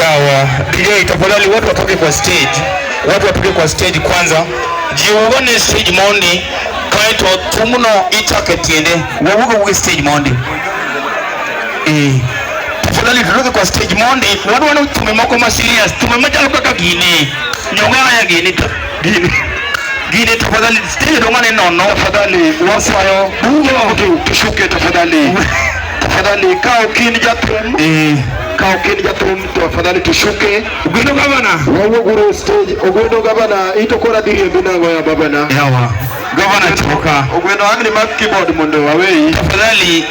Yawa DJ tafadhali watu watoke kwa stage. Watu watoke kwa stage kwanza. Jiungane stage mondi. Kaito tumuno itaketiende. Wabuga kwa stage mondi. Tafadhali tutoke kwa stage mondi. Watu wana tumemako masilias. Tumemaja kwa gini. Nyongana ya gini. Gini tafadhali stage dongane nono. Tafadhali wasayo. Bungo tushuke tafadhali. Tafadhali kao kini jatum. Kao kini jatum tafadhali tushuke. Ugwino gavana. Wawo guru stage. Ugwino gavana ito kora diri binango ya babana. Yawa. Gavana choka. Ugwino angni mak keyboard mundo awei. Tafadhali.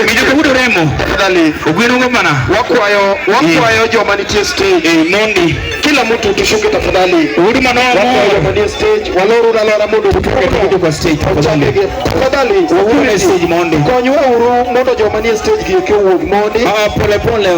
Mijuke mudo remo. Tafadhali. Ugwino gavana. Wakwayo jomani tia stage. Mondi. Kila mtu tushuke tafadhali. Huduma no. Wakwayo jomani stage. Waloru na lora mudo kutuke kwa stage. Tafadhali. Wakwayo stage mondi. Konywe uru mudo jomani stage giyeke uog mondi. Pole pole.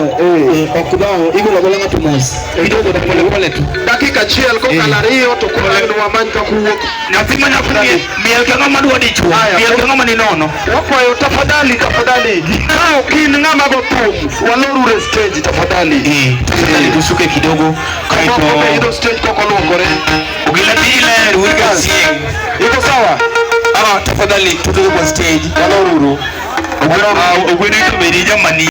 Okudao. Igu lagolenga tumas. Kidogo da pole pole tu. Dakika chiel ko kalariyo to kumendo wamanka kuwok. Natima nyakunie. Mielkenga madua dichu. Mielkenga maninono. Wakwayo tafadhali. Kao kini ngama gotum. Waloru stage tafadhali. Tafadhali tushuke kidogo. Kaito. Ido stage koko lukore. Ugila dile. Uiga siye. Iko sawa? Tafadhali tutuke kwa stage. Waloru. Ugwino ito merija mani.